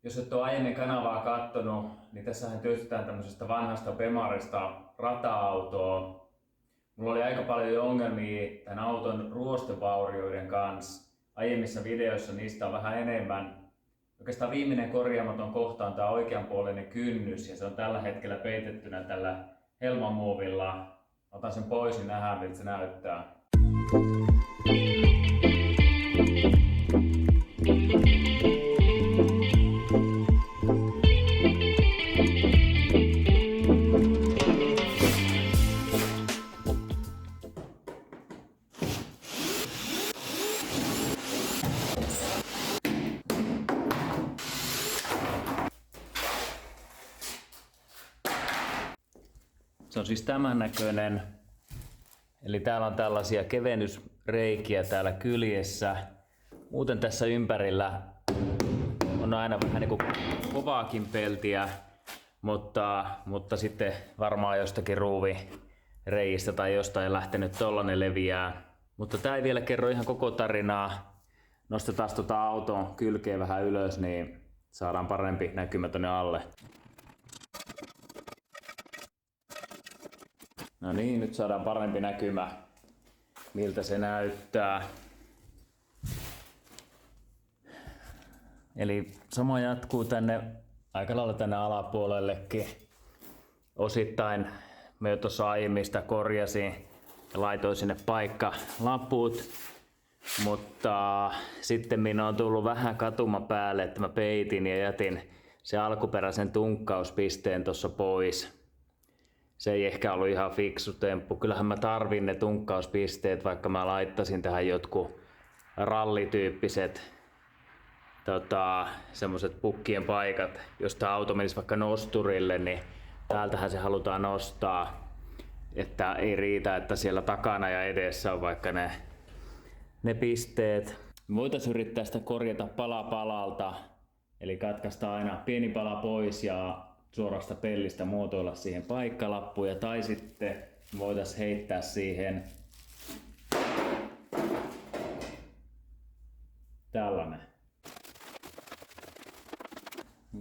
Jos et ole aiemmin kanavaa katsonut, niin tässähän työstetään tämmöisestä vanhasta Bemarista rata-autoa. Mulla oli aika paljon ongelmia tämän auton ruostevaurioiden kanssa. Aiemmissa videoissa niistä on vähän enemmän. Oikeastaan viimeinen korjaamaton kohta on tämä oikeanpuoleinen kynnys ja se on tällä hetkellä peitettynä tällä helmamuovilla. Otan sen pois niin nähdään miltä se näyttää. Se on siis tämän näköinen. Eli täällä on tällaisia kevennysreikiä täällä kyljessä. Muuten tässä ympärillä on aina vähän niin kuin kovaakin peltiä, mutta sitten varmaan jostakin ruuvireijistä tai jostain lähtenyt tollanen leviää. Mutta tää ei vielä kerro ihan koko tarinaa. Nostetaan tota auton kylkeä vähän ylös, niin saadaan parempi näkymä tonne alle. No niin, nyt saadaan parempi näkymä, miltä se näyttää. Eli sama jatkuu tänne aika lailla tänne alapuolellekin. Osittain mä jo tuossa aiemmin sitä korjasin ja laitoin sinne paikkalaput. Mutta sitten minä on tullut vähän katuma päälle, että mä peitin ja jätin se alkuperäisen tunkkauspisteen tuossa pois. Se ei ehkä ollut ihan fiksu temppu. Kyllähän mä tarvin ne tunkkauspisteet, vaikka mä laittaisin tähän jotkut rallityyppiset semmoset pukkien paikat. Jos tää auto menisi vaikka nosturille, niin täältähän se halutaan nostaa. Että ei riitä, että siellä takana ja edessä on vaikka ne pisteet. Voitaisiin yrittää sitä korjata pala palalta. Eli katkaista aina pieni pala pois ja suorasta pellistä muotoilla siihen paikkalappuja, tai sitten voitaisiin heittää siihen tällainen.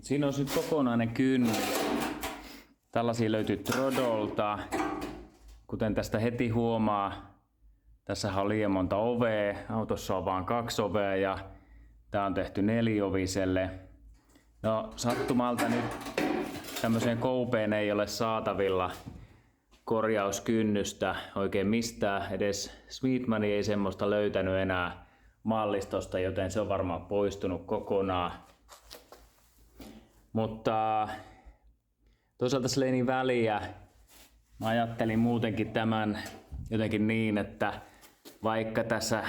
Siinä on nyt kokonainen kynnys. Tällaisia löytyy Trodolta. Kuten tästä heti huomaa, tässä on liian monta ovea. Autossa on vain 2 ovea ja tää on tehty 4-oviselle. No sattumalta nyt tämmöiseen koupeen ei ole saatavilla korjauskynnystä oikein mistään. Edes Sweetman ei semmoista löytänyt enää mallistosta, joten se on varmaan poistunut kokonaan. Mutta toisaalta sillä ei niin väliä. Mä ajattelin muutenkin tämän jotenkin niin, että vaikka tässä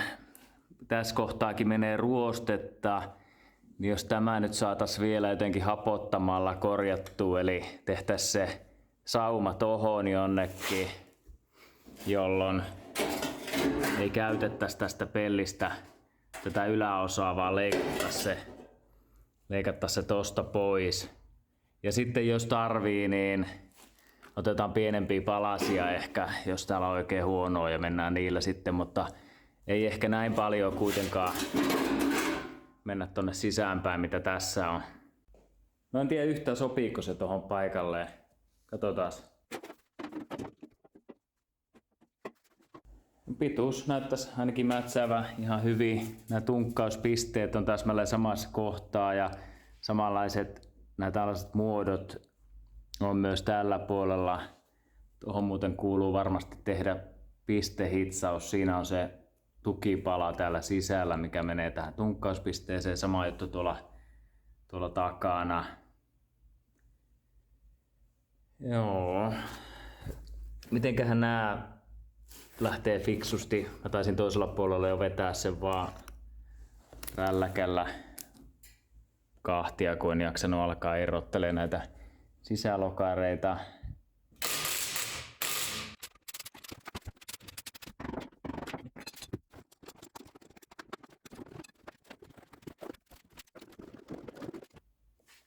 kohtaakin menee ruostetta, niin jos tämä nyt saataisiin vielä jotenkin hapottamalla korjattua, eli tehtäisiin se sauma tohon jonnekin, jolloin ei käytettäisi tästä pellistä tätä yläosaa, vaan leikattaisiin se tosta pois. Ja sitten jos tarvii, niin otetaan pienempiä palasia ehkä, jos täällä on oikein huonoa ja mennään niillä sitten, mutta ei ehkä näin paljon kuitenkaan mennä tonne sisäänpäin, mitä tässä on. No en tiedä yhtään sopiiko se tohon paikalleen. Katsotaan. Pituus näyttäisi ainakin mätsäävä ihan hyvin. Nämä tunkkauspisteet on täsmälleen samassa kohtaa ja samanlaiset nämä tällaiset muodot on myös tällä puolella. Tuohon muuten kuuluu varmasti tehdä pistehitsaus. Siinä on se tukipala täällä sisällä, mikä menee tähän tunkkauspisteeseen. Sama juttu tuolla takana. Joo. Mitenköhän nämä lähtee fiksusti? Mä taisin toisella puolella jo vetää sen vaan rälläkällä kahtia, kun en jaksanut alkaa irrottelemaan näitä sisälokareita.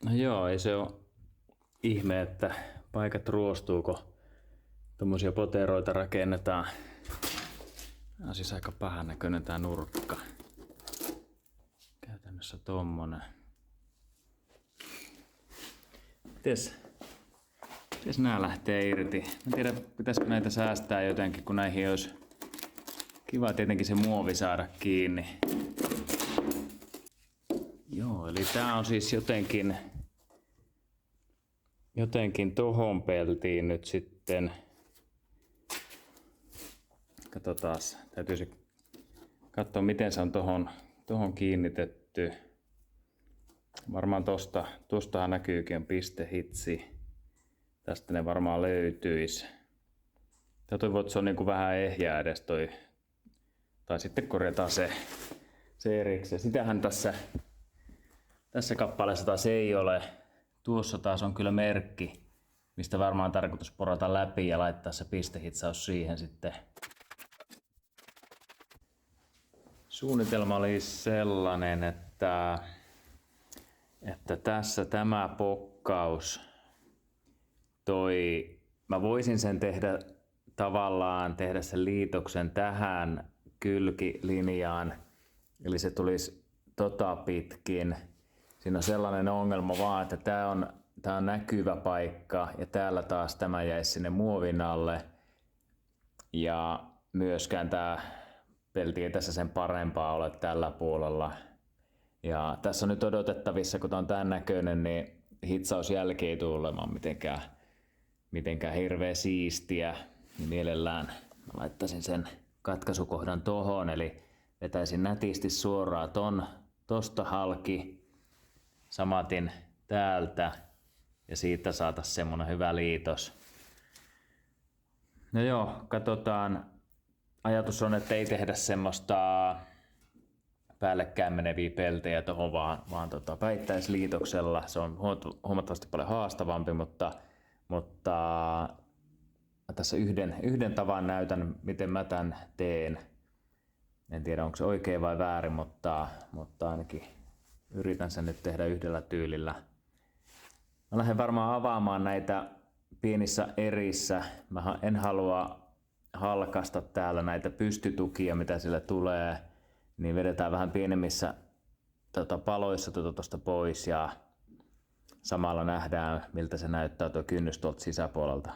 No joo, ei se ole ihme, että paikat ruostuu, kun tommosia poteroita rakennetaan. Tää on siis aika pahan näköinen tää nurkka. Käytännössä tommonen. Mites nää lähtee irti? En tiedä, pitäisikö näitä säästää jotenkin, kun näihin olisi kiva tietenkin se muovi saada kiinni. Joo, eli tää on siis jotenkin tohon peltiin nyt sitten. Katsotaan, täytyisi katsoa miten se on tohon kiinnitetty. Varmaan tostahan näkyykin on pistehitsi. Tästä ne varmaan löytyis. Tää toivoo, että se on niinku vähän ehjää edes toi. Tai sitten korjataan se erikseen. Sitähän tässä kappaleessa taas ei ole. Tuossa taas on kyllä merkki, mistä varmaan on tarkoitus porata läpi ja laittaa se pistehitsaus siihen sitten. Suunnitelma oli sellainen, että tässä tämä pokkaus mä voisin sen tehdä sen liitoksen tähän kylkilinjaan, eli se tulisi pitkin. Siinä on sellainen ongelma vaan, että tää on näkyvä paikka ja täällä taas tämä jäisi sinne muovin alle. Ja myöskään tää pelti ei tässä sen parempaa ole tällä puolella. Ja tässä on nyt odotettavissa, kun tää on tän näköinen, niin hitsausjälki ei tule olemaan mitenkään hirveä siistiä. Niin mielellään mä laittaisin sen katkaisukohdan tohon, eli vetäisin nätisti suoraan tosta halki. Samatin täältä ja siitä saataisiin semmonen hyvä liitos. No joo, katsotaan. Ajatus on, että ei tehdä semmoista päällekkäin meneviä peltejä tohon vaan päittäisliitoksella. Se on huomattavasti paljon haastavampi, mutta tässä yhden tavan näytän, miten mä tän teen. En tiedä, onko se oikein vai väärin, mutta ainakin yritän sen nyt tehdä yhdellä tyylillä. Mä lähden varmaan avaamaan näitä pienissä erissä. Mä en halua halkaista täällä näitä pystytukia, mitä sille tulee. Niin vedetään vähän pienemmissä paloissa tuosta pois ja samalla nähdään, miltä se näyttää tuo kynnys tuolta sisäpuolelta.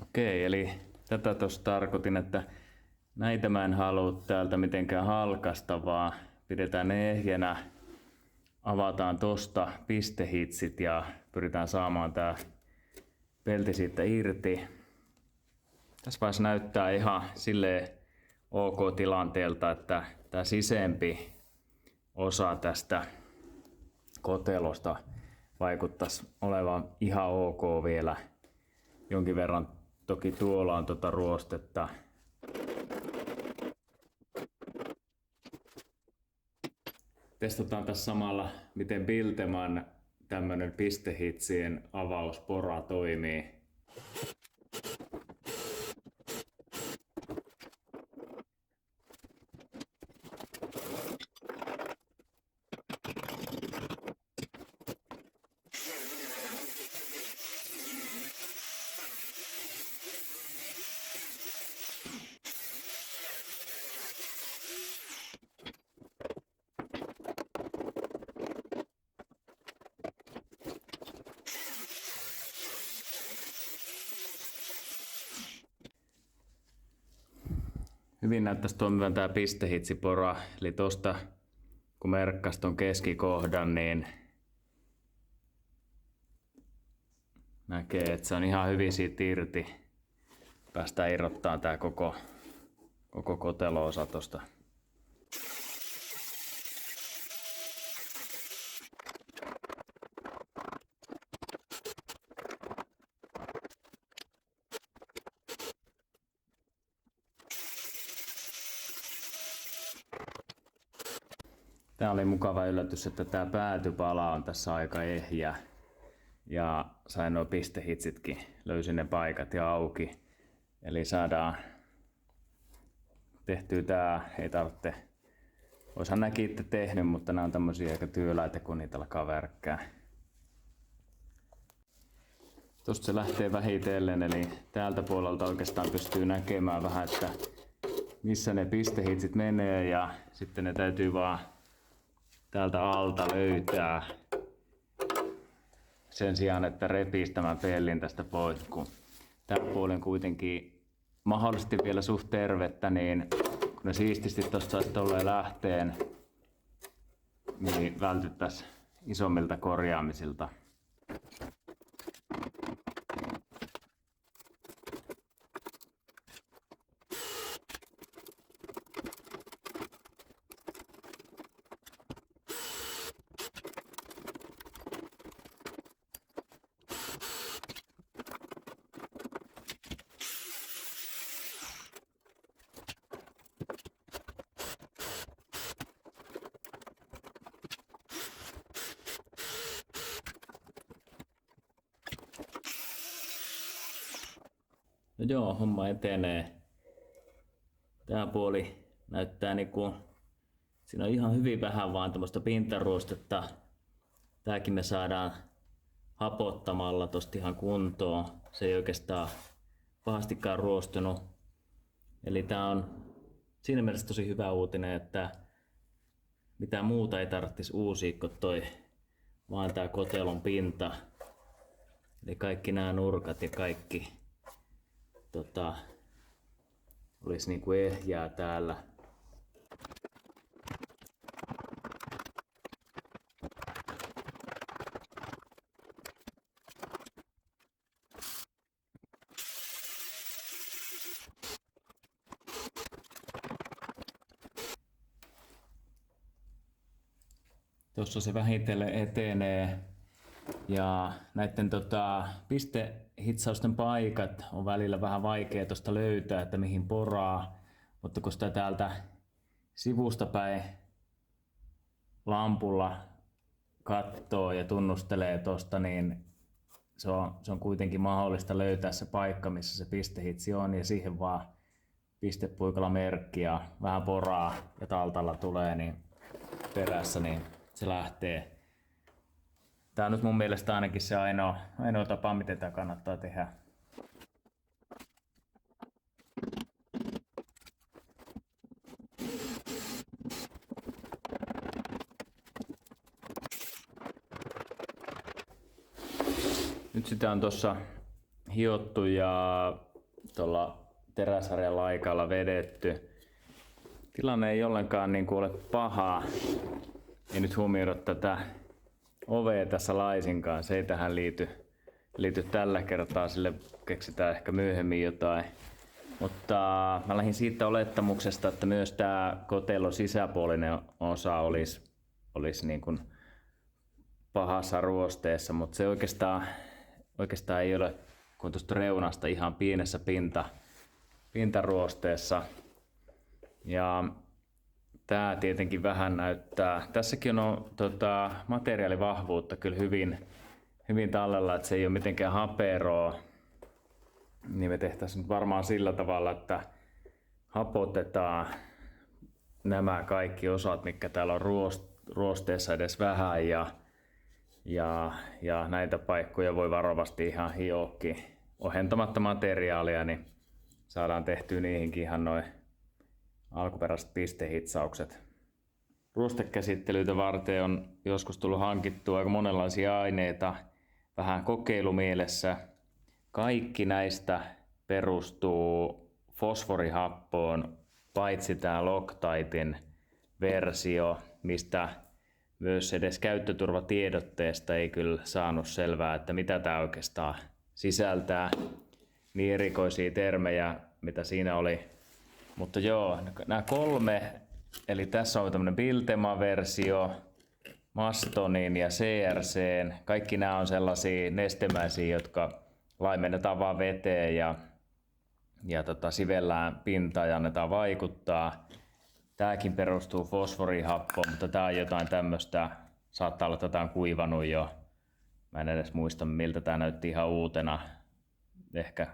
Okei, eli tätä tuossa tarkoitin, että näitä mä en halua täältä mitenkään halkaista, vaan pidetään ne ehjänä. Avataan tosta pistehitsit ja pyritään saamaan tää pelti siitä irti. Tässä vaiheessa näyttää ihan silleen ok tilanteelta, että tää sisempi osa tästä kotelosta vaikuttaisi olevan ihan ok vielä. Jonkin verran toki tuolla on ruostetta. Testataan tässä samalla, miten Bilteman tämmönen pistehitsien avauspora toimii. Hyvin näyttäisi toimivan tää pistehitsipora, eli tosta kun merkkas ton keskikohdan, niin näkee, että se on ihan hyvin siitä irti. Päästään irrottaa tää koko kotelo-osa tosta. Tää oli mukava yllätys, että tää päätypala on tässä aika ehjä. Ja sain nuo pistehitsitkin, löysin ne paikat ja auki. Eli saadaan tehtyä tää, ei tarvitse Oishan näkin itse tehnyt, mutta nämä on tämmösiä aika työläitä, kun niitä alkaa värkkää. Tuosta se lähtee vähitellen, eli täältä puolelta oikeastaan pystyy näkemään vähän, että missä ne pistehitsit menee, ja sitten ne täytyy vaan täältä alta löytää sen sijaan, että repii tämän pellin tästä pois, kun tämän puolen kuitenkin mahdollisesti vielä suht tervettä, niin kun ne siististi tosta saisi tolleen lähteen, niin vältyttäisiin isommilta korjaamisilta. No joo, homma etenee. Tää puoli näyttää niinku, siinä on ihan hyvin vähän vaan tämmöstä pintaruostetta. Tääkin me saadaan hapottamalla tosta ihan kuntoon. Se ei oikeastaan pahastikaan ruostunut. Eli tää on siinä mielessä tosi hyvä uutinen, että mitään muuta ei tarvitsisi uusia kuin toi vaan tää kotelon pinta. Eli kaikki nämä nurkat ja kaikki olisi niinku ehjää täällä. Tuossa se vähitellen etenee ja näiden pistehitsausten paikat on välillä vähän vaikea tuosta löytää, että mihin poraa, mutta kun sitä täältä sivusta päin lampulla katsoo ja tunnustelee tosta, niin se on kuitenkin mahdollista löytää se paikka, missä se pistehitsi on, ja siihen vaan pistepuikalla merkki ja vähän poraa ja taltalla tulee niin perässä, niin se lähtee. Tää on nyt mun mielestä ainakin se ainoa tapa, miten tää kannattaa tehdä. Nyt sitä on tossa hiottu ja tuolla teräsharjan laikalla vedetty. Tilanne ei ollenkaan niin kuin ole paha. Ei nyt huomioida tätä ovea tässä laisinkaan. Se ei tähän liity tällä kertaa. Sille keksitään ehkä myöhemmin jotain. Mutta mä lähdin siitä olettamuksesta, että myös tämä kotelon sisäpuolinen osa olisi niin kuin pahassa ruosteessa, mutta se oikeastaan ei ole kuin tuosta reunasta ihan pienessä pintaruosteessa. Ja tää tietenkin vähän näyttää. Tässäkin on materiaalivahvuutta kyllä hyvin tallella, että se ei ole mitenkään haperoa. Niin me tehtäisiin nyt varmaan sillä tavalla, että hapotetaan nämä kaikki osat, mitkä täällä on ruosteessa edes vähän, ja näitä paikkoja voi varovasti ihan hioakin ohentamatta materiaalia, niin saadaan tehtyä niihinkin ihan noin alkuperäiset pistehitsaukset. Ruostekäsittelyitä varten on joskus tullut hankittua aika monenlaisia aineita vähän kokeilumielessä. Kaikki näistä perustuu fosforihappoon, paitsi tämä Loctiten versio, mistä myös edes käyttöturvatiedotteesta ei kyllä saanut selvää, että mitä tämä oikeastaan sisältää. Niin erikoisia termejä, mitä siinä oli. Mutta joo, nämä kolme, eli tässä on tämmöinen Biltema-versio, Mastonin ja CRCn. Kaikki nämä on sellaisia nestemäisiä, jotka laimennetaan vaan veteen ja sivellään pintaan ja annetaan vaikuttaa. Tääkin perustuu fosforihappoon, mutta tää on jotain tämmöistä, saattaa olla, että tätä on kuivanut jo. Mä en edes muista, miltä tää näytti ihan uutena.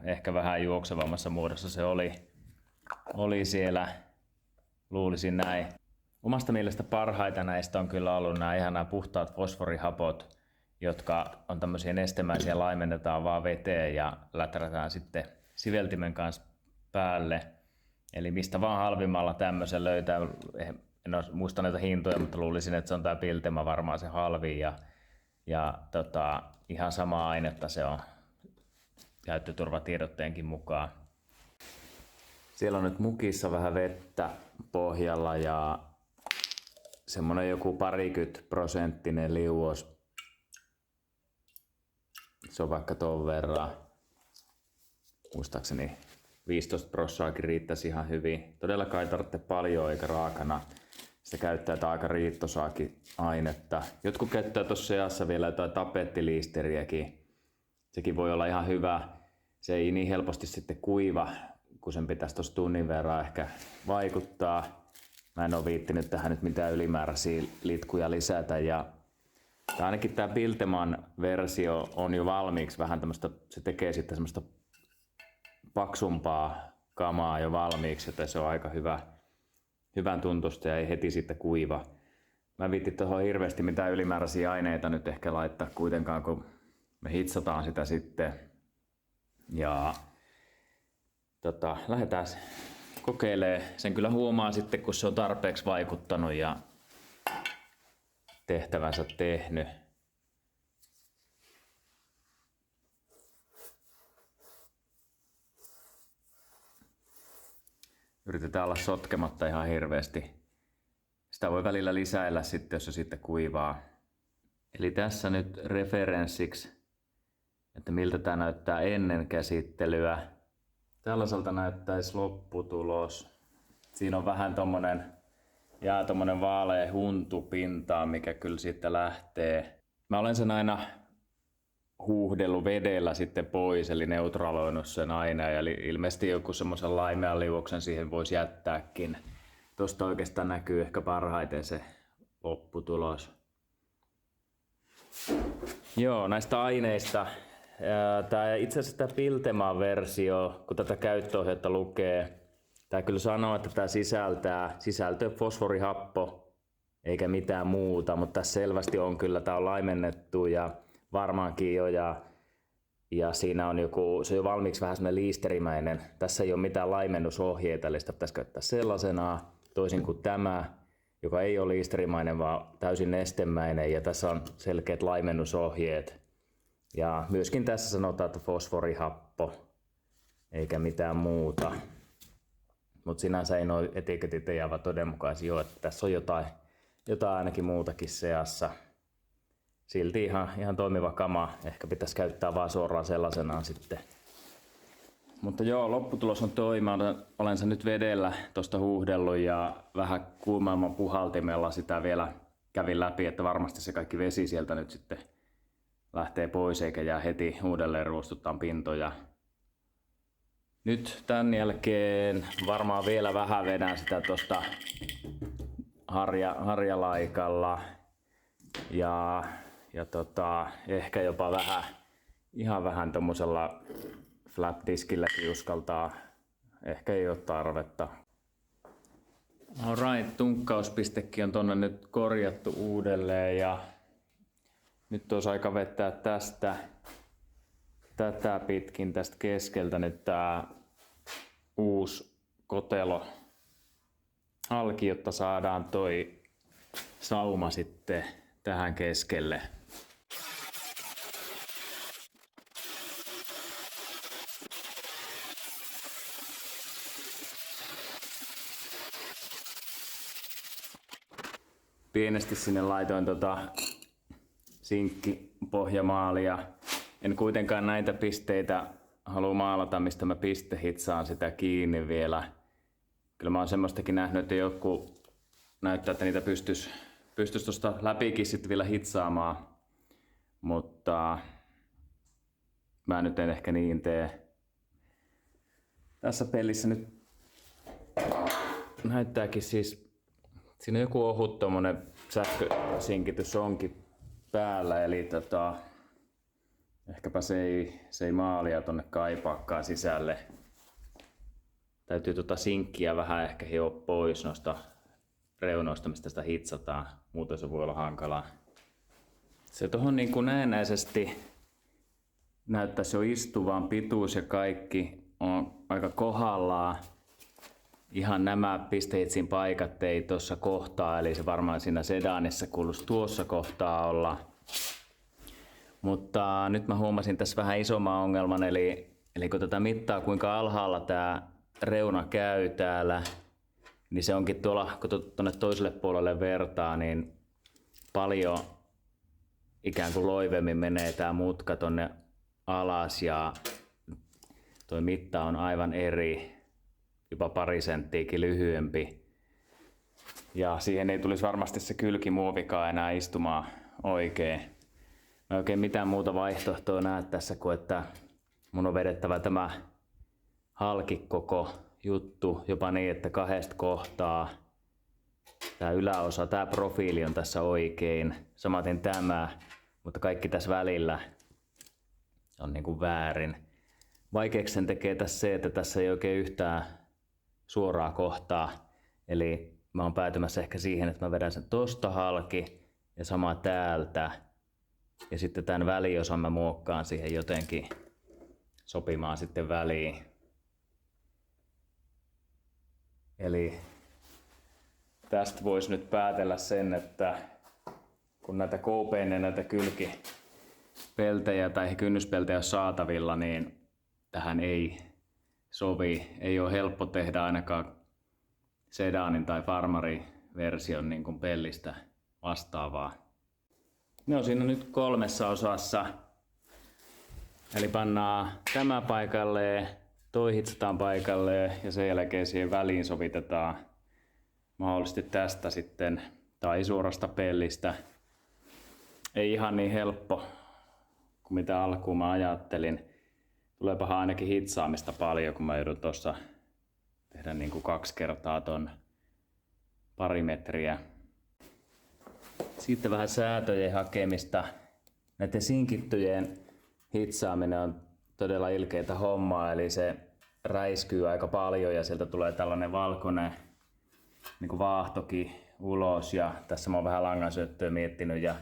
Ehkä vähän juoksevammassa muodossa se oli siellä, luulisin näin. Omasta mielestä parhaita näistä on kyllä ollut nämä puhtaat fosforihapot, jotka on tämmöisiä nestemäisiä, laimennetaan vaan veteen ja läträtään sitten siveltimen kanssa päälle. Eli mistä vaan halvimmalla tämmöisen löytää, en muista näitä hintoja, mutta luulisin, että se on tää Piltema varmaan se halvin ja ihan samaa ainetta se on käyttöturvatiedotteenkin mukaan. Siellä on nyt mukissa vähän vettä pohjalla ja semmonen joku 20% liuos. Se on vaikka ton verran. Muistaakseni 15% riittäisi ihan hyvin. Todellakaan ei tarvitse paljon eikä raakana. Se käyttää aika riittosaakin ainetta. Jotkut käyttää tuossa seassa vielä jotain tapettiliisteriäkin. Sekin voi olla ihan hyvä. Se ei niin helposti sitten kuiva, kun sen pitäisi tuossa tunnin verran ehkä vaikuttaa. Mä en ole viittinyt tähän nyt mitään ylimääräisiä litkuja lisätä. Ja ainakin tämä Pilteman versio on jo valmiiksi vähän tämmöistä, se tekee sitten semmoista paksumpaa kamaa jo valmiiksi, joten se on aika hyvän tuntusta ja ei heti sitten kuiva. Mä en viitti tuohon hirveästi mitään ylimääräisiä aineita nyt ehkä laittaa kuitenkaan, kun me hitsataan sitä sitten. Ja lähdetään kokeilemaan. Sen kyllä huomaa sitten, kun se on tarpeeksi vaikuttanut ja tehtävänsä tehnyt. Yritetään olla sotkematta ihan hirveästi. Sitä voi välillä lisäillä sitten, jos se sitten kuivaa. Eli tässä nyt referenssiksi, että miltä tämä näyttää ennen käsittelyä. Tällaiselta näyttäisi lopputulos. Siinä on vähän tommonen vaalea huntu pintaan, mikä kyllä sitten lähtee. Mä olen sen aina huuhdellut vedellä sitten pois, eli neutraloinut sen aina. Eli ilmeisesti joku semmoisen laimean liuoksen siihen voisi jättääkin. Tuosta oikeastaan näkyy ehkä parhaiten se lopputulos. Joo, näistä aineista. Itse asiassa tämä Pilteman versio, kun tätä käyttöohjetta lukee, tämä kyllä sanoo, että tämä sisältö fosforihappo eikä mitään muuta, mutta tässä selvästi on kyllä, tämä on laimennettu ja varmaankin jo ja siinä on se on jo valmiiksi vähän semmoinen liisterimäinen. Tässä ei ole mitään laimennusohjeita, eli sitä pitäisi käyttää sellaisenaan, toisin kuin tämä, joka ei ole liisterimäinen, vaan täysin nestemäinen ja tässä on selkeät laimennusohjeet. Ja myöskin tässä sanotaan, että fosforihappo eikä mitään muuta. Mutta sinänsä ei nuo etiketit ei aivan todenmukaisia, että tässä on jotain ainakin muutakin seassa. Silti ihan toimiva kama. Ehkä pitäisi käyttää vaan suoraan sellaisenaan sitten. Mutta joo, lopputulos on toi. Mä olen sen nyt vedellä tosta huuhdellut ja vähän kuumemman puhaltimella sitä vielä kävin läpi, että varmasti se kaikki vesi sieltä nyt sitten lähtee pois eikä jää heti uudelleen ruostuttaan pintoja. Nyt tän jälkeen varmaan vielä vähän vedän sitä tosta harjalaikalla ja ehkä jopa ihan vähän tommosella flapdiskilläkin uskaltaa. Ehkä ei ole tarvetta. Alright, tunkkauspistekin on tonne nyt korjattu uudelleen ja nyt olisi aika vettää tätä pitkin tästä keskeltä nyt tää uusi kotelo halki, jotta saadaan toi sauma sitten tähän keskelle. Pienesti sinne laitoin sinkkipohjamaalia. En kuitenkaan näitä pisteitä halua maalata, mistä mä pistehitsaan sitä kiinni vielä. Kyllä mä oon semmoistakin nähnyt, että joku näyttää, että niitä pystyisi tuosta läpikin sitten vielä hitsaamaan. Mutta mä nyt en ehkä niin tee. Tässä pelissä nyt näyttääkin siis, siinä on joku ohut tommonen sähkösinkitys onkin päällä, eli ehkäpä se ei maalia tonne kaipaakaan sisälle. Täytyy sinkkiä vähän ehkä hioa pois noista reunoista, mistä sitä hitsataan. Muuten se voi olla hankalaa. Se tuohon niin kuin näennäisesti näyttäisi jo istuvan, pituus ja kaikki on aika kohdallaan. Ihan nämä pistehitsin paikat ei tuossa kohtaa, eli se varmaan siinä sedanissa kuuluisi tuossa kohtaa olla. Mutta nyt mä huomasin tässä vähän isomman ongelman, eli kun tätä mittaa kuinka alhaalla tämä reuna käy täällä, niin se onkin tuolla, kun tuonne toiselle puolelle vertaa, niin paljon ikään kuin loivemmin menee tämä mutka tonne alas ja tuo mitta on aivan eri, jopa pari senttiäkin lyhyempi. Ja siihen ei tulisi varmasti se kylkimuovikaan enää istumaan oikein. Mä en oikein mitään muuta vaihtoehtoa näe tässä kuin että mun on vedettävä tämä halki koko juttu jopa niin, että kahdesta kohtaa tämä yläosa, tämä profiili on tässä oikein, samaten tämä, mutta kaikki tässä välillä on niin kuin väärin. Vaikeaksi sen tekee tässä se, että tässä ei oikein yhtään suoraa kohtaa, eli mä oon päätymässä ehkä siihen, että mä vedän sen tosta halki ja sama täältä ja sitten tämän väliosan mä muokkaan siihen jotenkin sopimaan sitten väliin. Eli tästä voisi nyt päätellä sen, että kun näitä KP:n näitä kylkipeltejä tai kynnyspeltejä on saatavilla, niin tähän ei sovi. Ei ole helppo tehdä ainakaan sedanin tai farmariversion niin kuin pellistä vastaavaa. Ne on siinä nyt 3 osassa. Eli pannaan tämä paikalleen, toi hitsataan paikalleen ja sen jälkeen siihen väliin sovitetaan mahdollisesti tästä sitten tai suorasta pellistä. Ei ihan niin helppo kuin mitä alkuun mä ajattelin. Tuleepahan ainakin hitsaamista paljon, kun mä joudun tuossa tehdä niin kuin 2 kertaa ton pari metriä. Sitten vähän säätöjen hakemista. Näiden sinkittyjen hitsaaminen on todella ilkeitä hommaa, eli se räiskyy aika paljon ja sieltä tulee tällainen valkoinen niin kuin vaahtokin ulos. Ja tässä mä oon vähän langansyöttöä miettinyt ja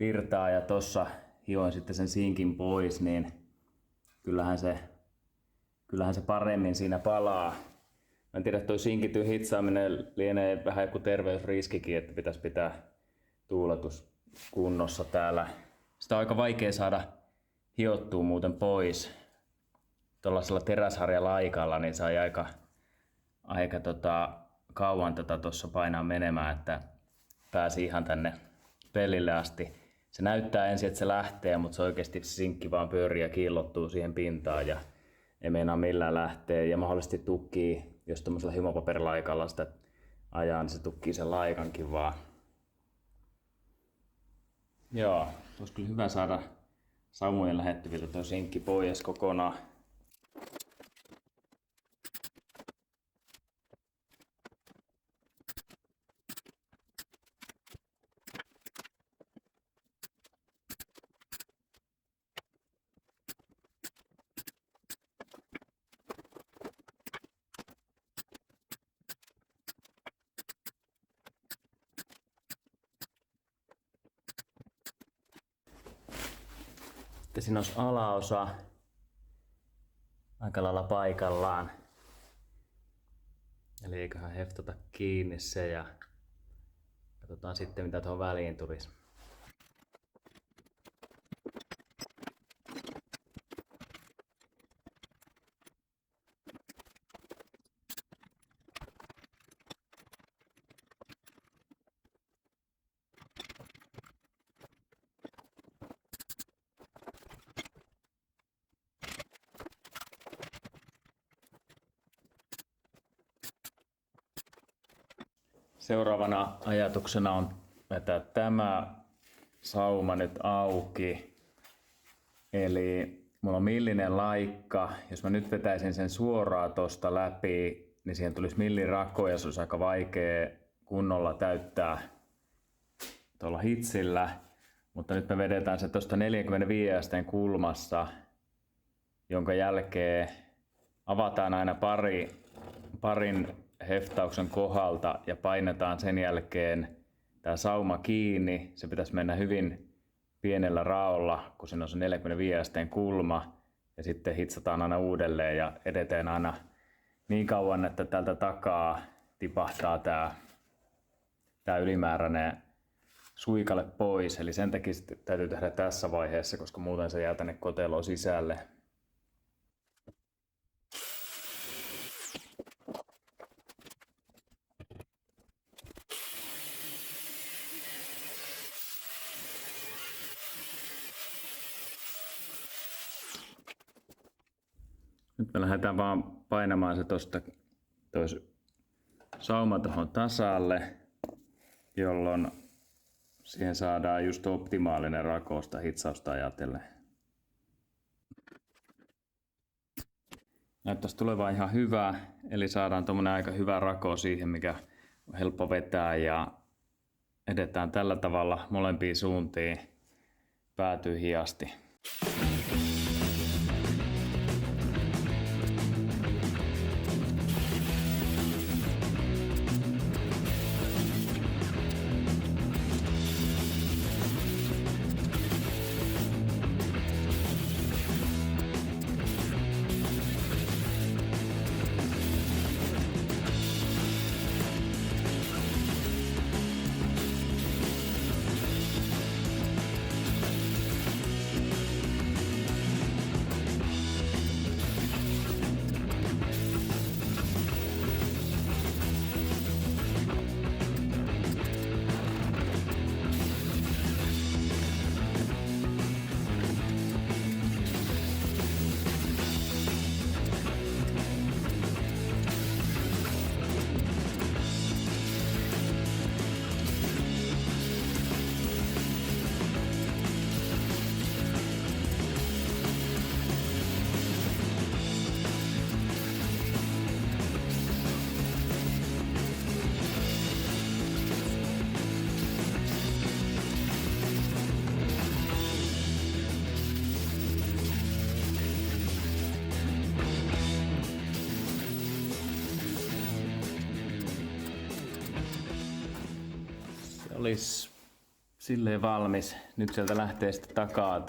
virtaa ja tossa hioin sitten sen sinkin pois, niin kyllähän se paremmin siinä palaa. Mä en tiedä, että toi sinkityn hitsaaminen lienee vähän joku terveysriskikin, että pitäisi pitää tuuletus kunnossa täällä. Sitä on aika vaikea saada hiottua muuten pois. Tuollaisella teräsharjalaikalla niin sai aika kauan tätä tuossa painaa menemään, että pääsi ihan tänne pellille asti. Se näyttää ensin, että se lähtee, mutta se oikeasti se sinkki vaan pyörii ja kiillottuu siihen pintaan ja ei meinaa millään lähteä. Ja mahdollisesti tukkii, jos tuollaisella himopaperilaikalla sitä ajaa, niin se tukkii sen laikankin vaan. Joo, olisi kyllä hyvä saada saumojen lähettyviltä tuo sinkki pois kokonaan. Sitten siinä olisi alaosa aika lailla paikallaan. Eli eiköhän heftata kiinni se ja katsotaan sitten mitä tuohon väliin tulisi. Seuraavana ajatuksena on vetää tämä sauma nyt auki. Eli mulla on millinen laikka. Jos mä nyt vetäisin sen suoraan tosta läpi, niin siihen tulisi millirako ja se olisi aika vaikea kunnolla täyttää tuolla hitsillä. Mutta nyt me vedetään se tuosta 45 asteen kulmassa, jonka jälkeen avataan aina parin heftauksen kohdalta ja painetaan sen jälkeen tämä sauma kiinni. Se pitäisi mennä hyvin pienellä raolla, kun siinä on se 45 asteen kulma. Ja sitten hitsataan aina uudelleen ja edetään aina niin kauan, että tältä takaa tipahtaa tämä ylimääräinen suikalle pois. Eli sen takia täytyy tehdä tässä vaiheessa, koska muuten se jää tänne koteloon sisälle. Nyt me lähdetään vaan painamaan se toi sauma tuohon tasalle, jolloin siihen saadaan just optimaalinen rakoosta hitsausta ajatellen. Näyttäisi tulevan ihan hyvä, eli saadaan tommonen aika hyvä rako siihen, mikä on helppo vetää, ja edetään tällä tavalla molempiin suuntiin päätyihin asti. Olisi silleen valmis. Nyt sieltä lähtee sitten takaa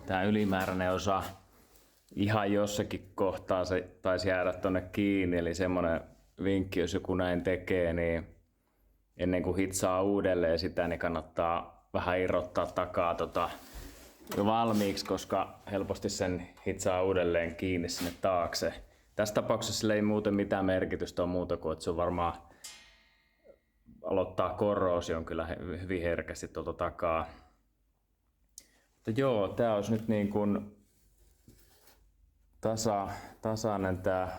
tää ylimääräinen osa. Ihan jossakin kohtaa se taisi jäädä tonne kiinni, eli semmonen vinkki, jos joku näin tekee, niin ennen kuin hitsaa uudelleen sitä, niin kannattaa vähän irrottaa takaa jo valmiiksi, koska helposti sen hitsaa uudelleen kiinni sinne taakse. Tässä tapauksessa sillä ei muuten mitään merkitystä ole muuta kuin, että se on varmaan aloittaa korroosion kyllä hyvin herkästi tuolta takaa. Mutta joo, tää olisi nyt niin kuin tasainen tää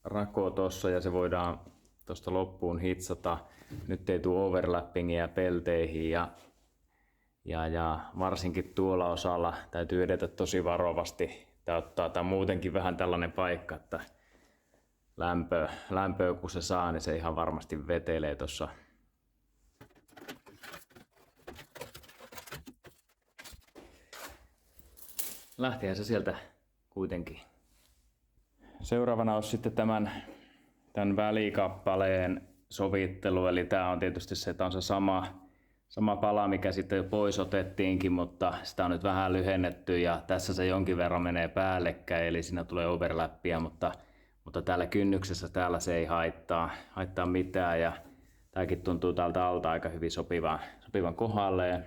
rako tossa, ja se voidaan tosta loppuun hitsata. Nyt ei tule overlappingia pelteihin, ja varsinkin tuolla osalla täytyy edetä tosi varovasti. Tää on muutenkin vähän tällainen paikka, että lämpöä kun se saa, niin se ihan varmasti vetelee tossa. Lähtihän se sieltä kuitenkin. Seuraavana on sitten tämän välikappaleen sovittelu, eli tää on tietysti se, että on se sama pala, mikä sitten jo pois otettiinkin, mutta sitä on nyt vähän lyhennetty, ja tässä se jonkin verran menee päällekkäin, eli siinä tulee overlappia, mutta täällä kynnyksessä täällä se ei haittaa mitään, ja tääkin tuntuu täältä alta aika hyvin sopivan kohdalleen.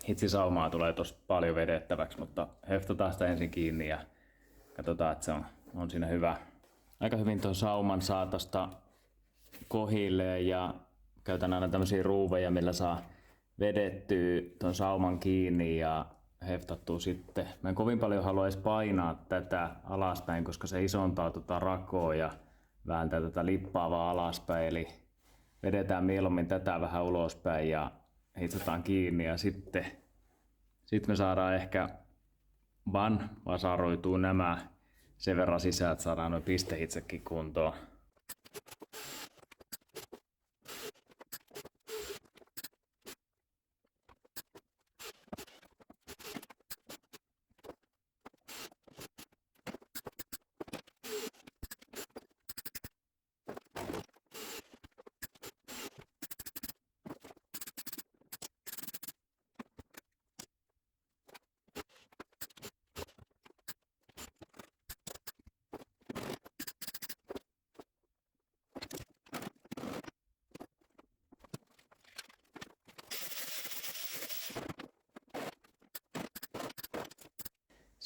Hitsisaumaa tulee tossa paljon vedettäväksi, mutta heftataan sitä ensin kiinni ja katsotaan, että se on siinä hyvä. Aika hyvin tuon sauman saa tosta kohilleen, ja käytän aina tämmöisiä ruuveja, millä saa vedettyä tuon sauman kiinni ja heftattua sitten. Mä en kovin paljon halua edes painaa tätä alaspäin, koska se isontaa rakoa ja vääntää tätä lippaavaa alaspäin. Eli vedetään mieluummin tätä vähän ulospäin ja hitsataan kiinni, ja sitten me saadaan ehkä vasaroituu nämä sen verran sisään, että saadaan noin pistehitsekin kuntoon.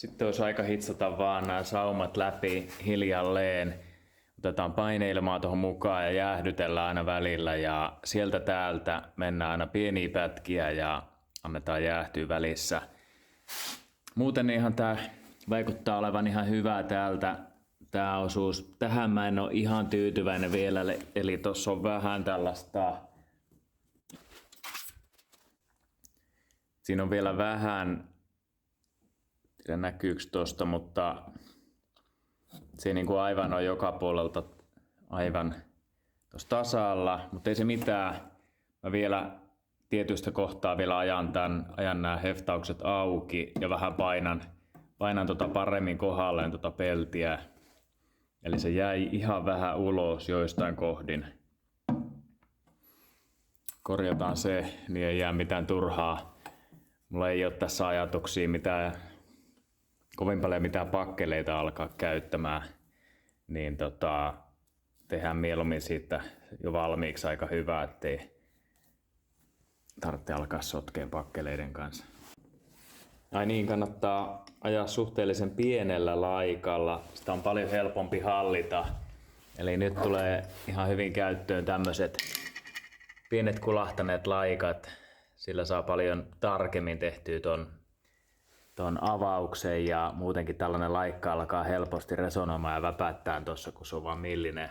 Sitten olisi aika hitsata vaan nämä saumat läpi hiljalleen. Otetaan paineilmaa tuohon mukaan ja jäähdytellään aina välillä ja sieltä täältä mennään aina pieniä pätkiä ja annetaan jäähtyä välissä. Muuten ihan tää vaikuttaa olevan ihan hyvää täältä tää osuus. Tähän mä en ole ihan tyytyväinen vielä, eli tossa on vähän tällaista. Siinä on vielä vähän, tiedä näkyykö tosta, mutta se niin kuin aivan on joka puolelta aivan tuossa tasalla, mutta ei se mitään. Mä vielä tietystä kohtaa vielä ajan nämä heftaukset auki ja vähän painan paremmin kohdalleen peltiä. Eli se jäi ihan vähän ulos joistain kohdin. Korjataan se, niin ei jää mitään turhaa. Mulla ei ole tässä ajatuksia kovin paljon mitään pakkeleita alkaa käyttämään. Niin tehdään mieluummin siitä jo valmiiksi aika hyvä, ettei tarvitse alkaa sotkeen pakkeleiden kanssa. Ai niin, kannattaa ajaa suhteellisen pienellä laikalla. Sitä on paljon helpompi hallita. Eli nyt tulee ihan hyvin käyttöön tämmöiset pienet kulahtaneet laikat. Sillä saa paljon tarkemmin tehtyä ton avauksen ja muutenkin tällainen laikka alkaa helposti resonoimaan ja väpättää tuossa, kun se on vaan millinen.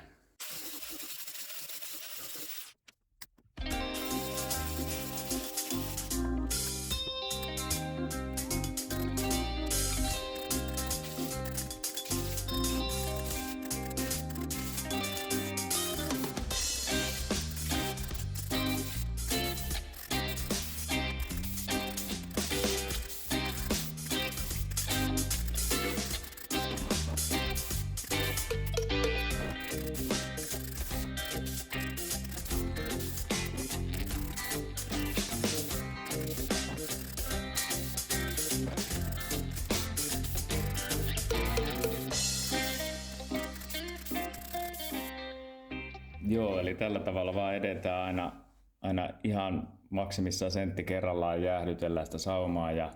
Joo, eli tällä tavalla vaan edetään aina ihan maksimissaan sentti kerrallaan jäähdytellään sitä saumaa ja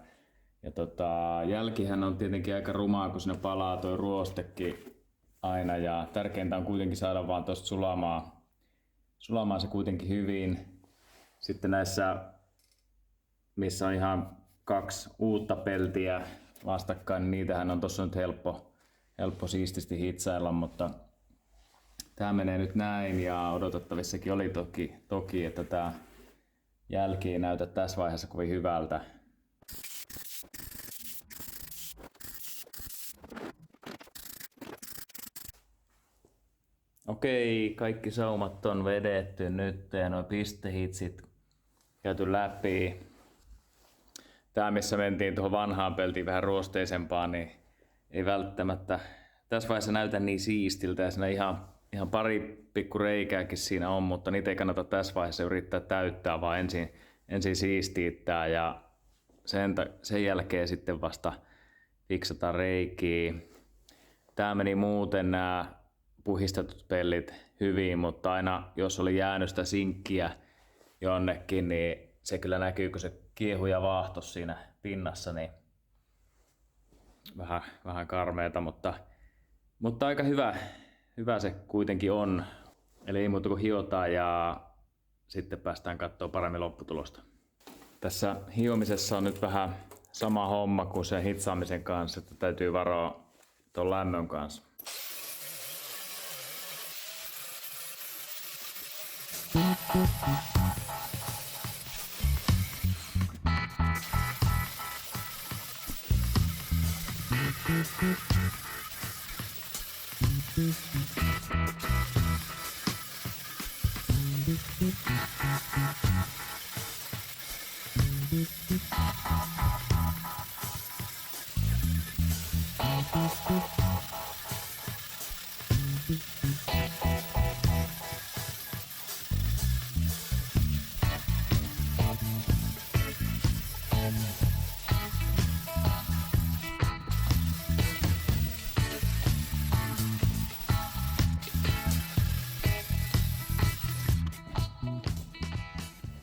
jälkihän on tietenkin aika rumaa, kun sinne palaa tuo ruostekin aina ja tärkeintä on kuitenkin saada vaan tuosta sulamaan se kuitenkin hyvin. Sitten näissä, missä on ihan 2 uutta peltiä vastakkain, niin niitähän on tossa nyt helppo siististi hitsailla, mutta tää menee nyt näin ja odotettavissakin oli toki että tää jälki ei näytä tässä vaiheessa kovin hyvältä. Okei, kaikki saumat on vedetty nyt ja nuo pistehitsit käyty läpi. Tää missä mentiin tuohon vanhaan peltiin vähän ruosteisempaan, niin ei välttämättä tässä vaiheessa näytä niin siistiltä ja siinä ihan pari pikku reikääkin siinä on, mutta niitä ei kannata tässä vaiheessa yrittää täyttää, vaan ensin siistiittää ja sen jälkeen sitten vasta fiksataan reikiä. Tää meni muuten nämä puhistetut pellit hyvin, mutta aina jos oli jäänyt sitä sinkkiä jonnekin, niin se kyllä näkyy, kun se kiehuja vaahtos siinä pinnassa, niin vähän karmeeta, mutta aika hyvä se kuitenkin on. Eli ei muuta kuin hiotaan ja sitten päästään katsoa paremmin lopputulosta. Tässä hiomisessa on nyt vähän sama homma kuin sen hitsaamisen kanssa, että täytyy varoa tuon lämmön kanssa.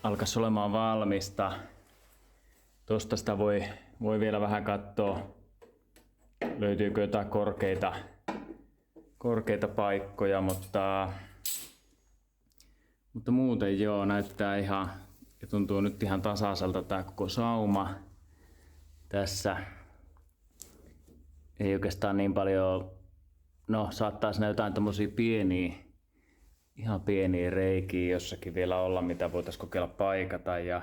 Alkas olemaan valmista. Tosta sitä voi vielä vähän katsoa löytyykö jotain korkeita paikkoja, mutta muuten joo, näyttää ihan ja tuntuu nyt ihan tasaiselta tää koko sauma. Tässä ei oikeastaan niin paljon, no saattaa siinä jotain tommosia ihan pieniä reikiä jossakin vielä olla, mitä voitaisiin kokeilla paikata, ja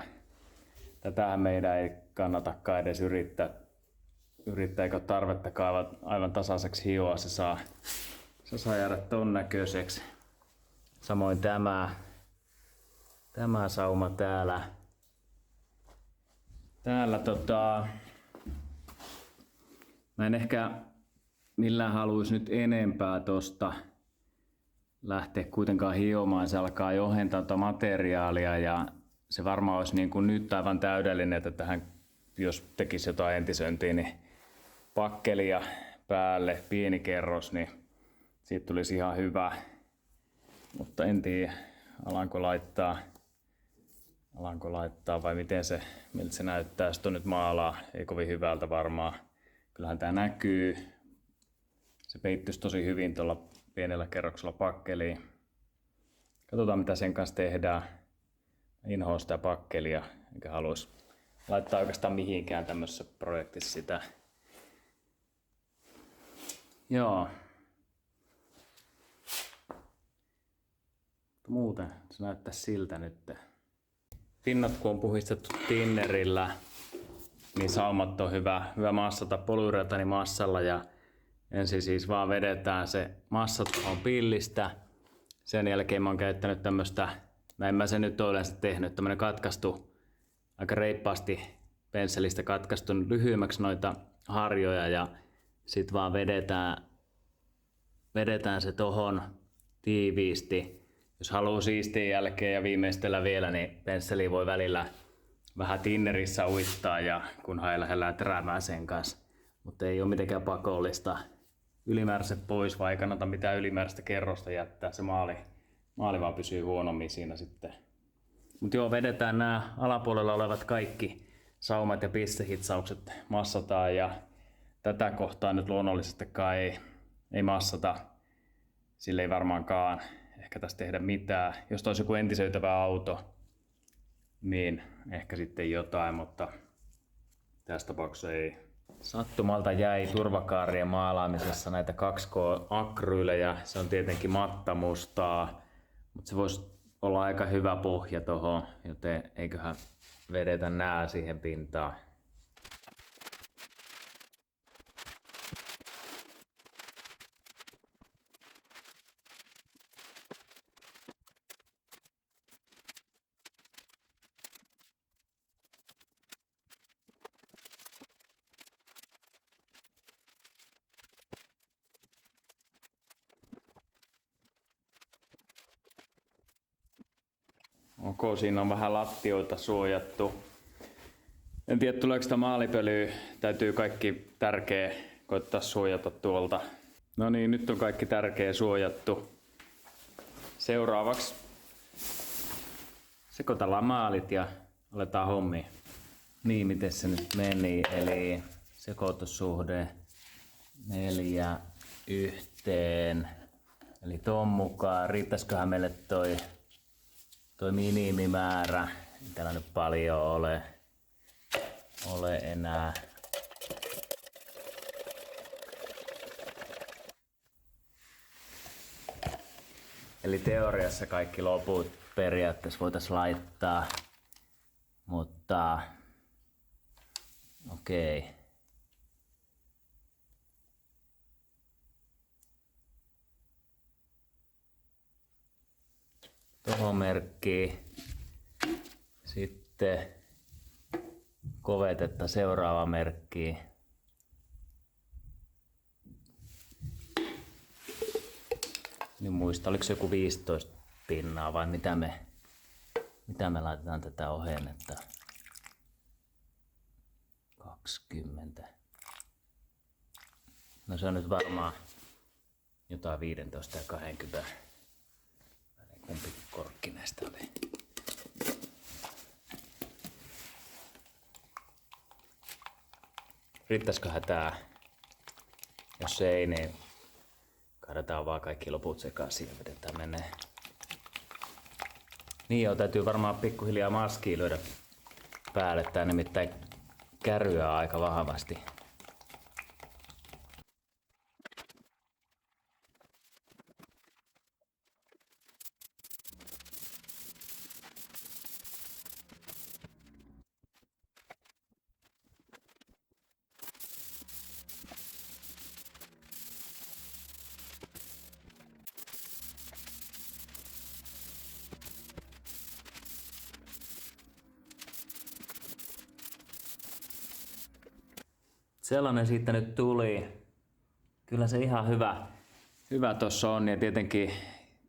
tätähän meidän ei kannatakaan edes yrittää eikä ole tarvettakaan aivan tasaiseksi hioa, se saa jäädä ton näköiseksi. Samoin tämä sauma täällä mä en ehkä millään haluaisi nyt enempää tosta lähteä kuitenkaan hiomaan, se alkaa jo ohentaa tuota materiaalia ja se varmaan olisi niin kuin nyt aivan täydellinen, että tähän jos tekisi jotain entisöintiä, niin pakkelia päälle, pieni kerros, niin siitä tulisi ihan hyvä. Mutta en tiedä, alanko laittaa vai miltä se näyttää, jos nyt maalaa, ei kovin hyvältä varmaan. Kyllähän tää näkyy. Se peittyisi tosi hyvin tuolla pienellä kerroksella pakkeliin. Katsotaan mitä sen kanssa tehdään. Inhoan sitä pakkelia, enkä haluaisi laittaa oikeastaan mihinkään tämmöisessä projektissa sitä. Joo. Muuten se näyttää siltä nyt. Pinnat kun on puhistettu tinnerillä, niin saumat on hyvä massata polyuretaanimassalla ja ensin siis vaan vedetään se massa tuohon pillistä. Sen jälkeen mä oon käyttänyt tämmöstä, näin mä sen nyt oon yleensä tehnyt, tämmönen katkaistu, aika reippaasti pensselistä katkaistu lyhyemmäksi noita harjoja ja sit vaan vedetään se tohon tiiviisti. Jos haluaa siistiä jälkeen ja viimeistellä vielä, niin pensseli voi välillä vähän tinnerissä uittaa ja kunhan ei lähde teräämään sen kanssa. Mutta ei ole mitenkään pakollista. Ylimääräiset pois, vai ei kannata mitään ylimääräistä kerrosta jättää. Se maali vaan pysyy huonommin siinä sitten. Mutta joo, vedetään nämä alapuolella olevat kaikki saumat ja pistehitsaukset massataan ja tätä kohtaa nyt luonnollisestikaan ei massata. Sille ei varmaankaan ehkä tässä tehdä mitään. Jos olisi joku entisöitävä auto, niin ehkä sitten jotain, mutta tässä tapauksessa ei. Sattumalta jäi turvakaarien maalaamisessa näitä 2K-akryylejä. Se on tietenkin mattamustaa, mutta se voisi olla aika hyvä pohja tohon, joten eiköhän vedetä nää siihen pintaan. Ok, siinä on vähän lattioita suojattu. En tiedä tuleeko sitä maalipölyä, täytyy kaikki tärkeä koittaa suojata tuolta. No niin, nyt on kaikki tärkeä suojattu. Seuraavaksi sekoitellaan maalit ja aletaan hommiin. Niin, miten se nyt meni, eli sekoitussuhde 4:1. Eli ton mukaan, riittäisiköhän meille toi minimimäärä, ei täällä nyt paljon ole enää. Eli teoriassa kaikki loput periaatteessa voitaisiin laittaa, mutta okei. Tuohon merkkiin. Sitten kovetetta seuraava merkkiin. Niin muista, oliko se joku 15 pinnaa vai mitä me laitetaan tätä ohennetta? 20. No se on nyt varmaan jotain 15 ja 20. Kumpi korkki näistä oli? Riittäisiköhän tää? Jos ei, niin kaadetaan vaan kaikki loput sekaisin ja vedetään menee. Niin joo, täytyy varmaan pikkuhiljaa maskia lyödä päälle. Tää nimittäin kärryää aika vahvasti. Sellainen siitä nyt tuli. Kyllä se ihan hyvä tossa on, ja tietenkin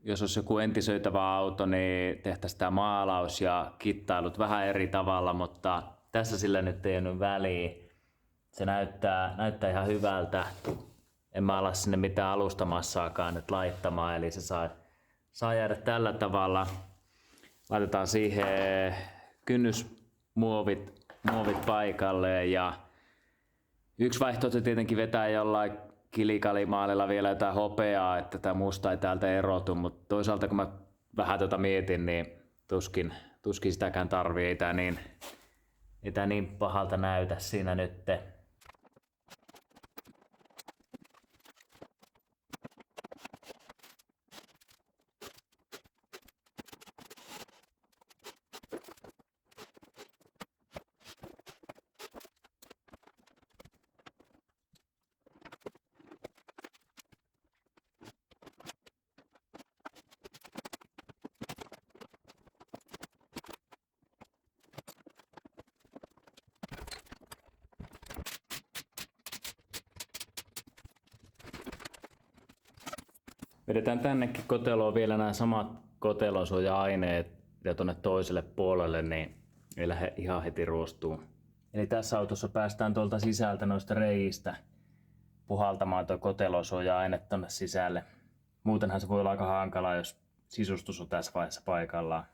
jos olisi joku entisöitävä auto, niin tehtäisiin tämä maalaus ja kittailut vähän eri tavalla, mutta tässä sillä nyt ei jäänyt väliin. Se näyttää ihan hyvältä. En mä ala sinne mitään alustamassaakaan nyt laittamaan, eli se saa jäädä tällä tavalla. Laitetaan siihen kynnysmuovit paikalle, ja yksi vaihtoehto tietenkin vetää jollain kilikalimaalilla vielä jotain hopeaa, että tämä musta ei täältä erotu, mutta toisaalta kun mä vähän mietin, niin tuskin sitäkään tarvii, ei tää niin pahalta näytä siinä nyt. Vedetään tännekin koteloon vielä nämä samat kotelosuoja-aineet ja tuonne toiselle puolelle, niin ei lähde ihan heti ruostuu. Eli tässä autossa päästään tuolta sisältä noista reiistä puhaltamaan tuo kotelosuoja-aine tonne sisälle. Muutenhan se voi olla aika hankalaa, jos sisustus on tässä vaiheessa paikallaan.